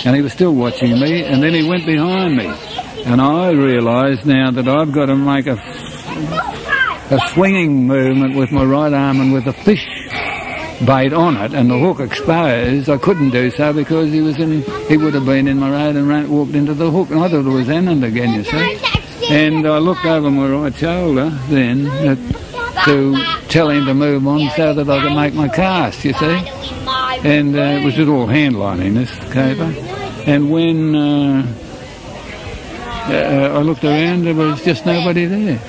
and he was still watching me, and then he went behind me. And I realised now that I've got to make a swinging movement with my right arm, and with the fish bait on it and the hook exposed, I couldn't do so because he would have been in my road and walked into the hook, and I thought it was Anand again, you see. And I looked over my right shoulder then to tell him to move on so that I could make my cast, you see. And it was all hand lining, this caper. And when I looked around, there was just nobody there.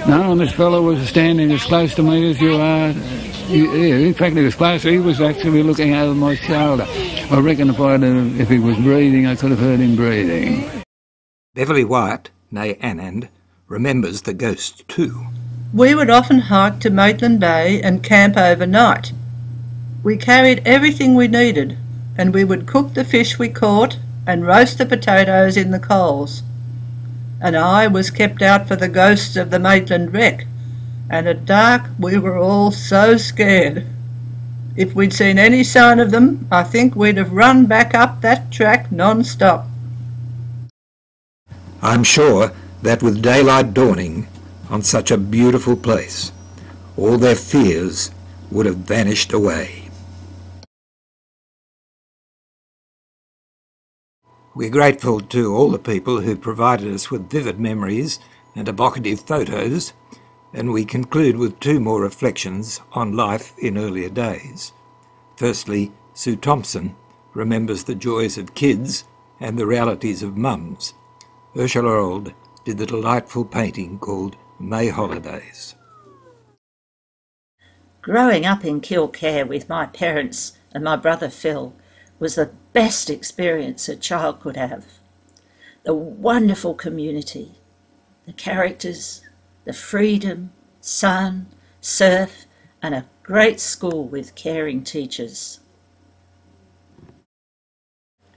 No, and this fellow was standing as close to me as you are. Yeah, in fact, he was closer. He was actually looking over my shoulder. I reckon if he was breathing, I could have heard him breathing. Beverly Wyatt, née Anand, remembers the ghost too. We would often hike to Maitland Bay and camp overnight. We carried everything we needed, and we would cook the fish we caught and roast the potatoes in the coals. An eye was kept out for the ghosts of the Maitland wreck, and at dark we were all so scared. If we'd seen any sign of them, I think we'd have run back up that track non-stop. I'm sure that with daylight dawning on such a beautiful place, all their fears would have vanished away. We're grateful to all the people who provided us with vivid memories and evocative photos, and we conclude with two more reflections on life in earlier days. Firstly, Sue Thompson remembers the joys of kids and the realities of mums. Ursula Old did the delightful painting called May Holidays. Growing up in Kilcare with my parents and my brother Phil was the best experience a child could have. The wonderful community, the characters, the freedom, sun, surf, and a great school with caring teachers.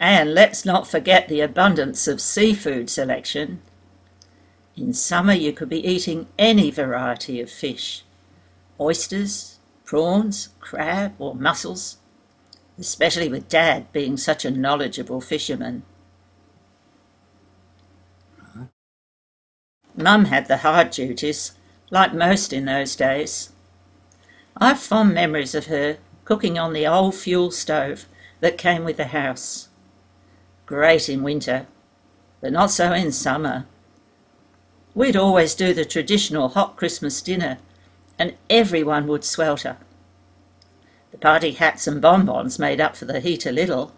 And let's not forget the abundance of seafood selection. In summer you could be eating any variety of fish, oysters, prawns, crab or mussels, especially with Dad being such a knowledgeable fisherman. Mum had the hard duties, like most in those days. I've fond memories of her cooking on the old fuel stove that came with the house. Great in winter, but not so in summer. We'd always do the traditional hot Christmas dinner, and everyone would swelter. The party hats and bonbons made up for the heat a little.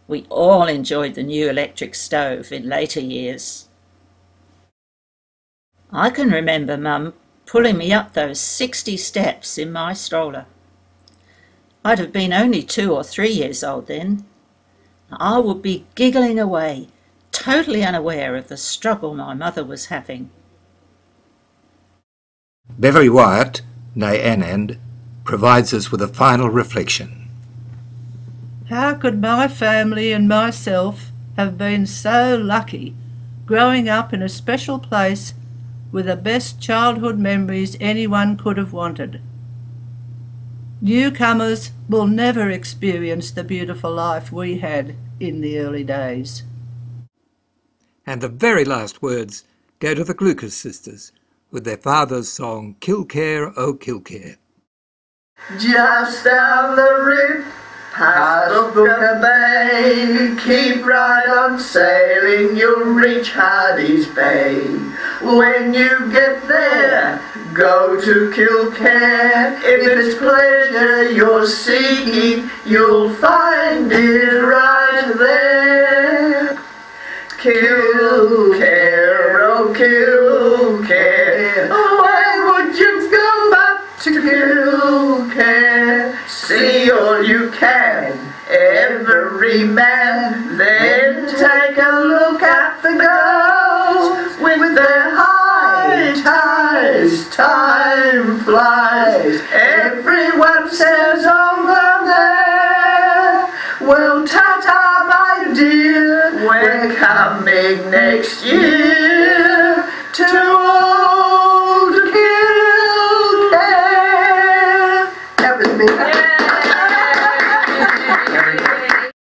We all enjoyed the new electric stove in later years. I can remember Mum pulling me up those 60 steps in my stroller. I'd have been only 2 or 3 years old then. I would be giggling away, totally unaware of the struggle my mother was having. Beverly Wyatt, née Anand, provides us with a final reflection. How could my family and myself have been so lucky, growing up in a special place with the best childhood memories anyone could have wanted? Newcomers will never experience the beautiful life we had in the early days. And the very last words go to the Glucas sisters with their father's song Kilcare, Oh Kilcare. Just down the rip, past Booker Bay, keep right on sailing, you'll reach Hardy's Bay. When you get there, go to Kilcare. If it's pleasure you're seeking, you'll find it right there. Kilcare, oh Kilcare, why would you go back to Kilcare? See all you can, every man, then take a look at the girls with their high ties. Time flies, everyone says over there. Well, ta-ta, my dear, we're coming next year to all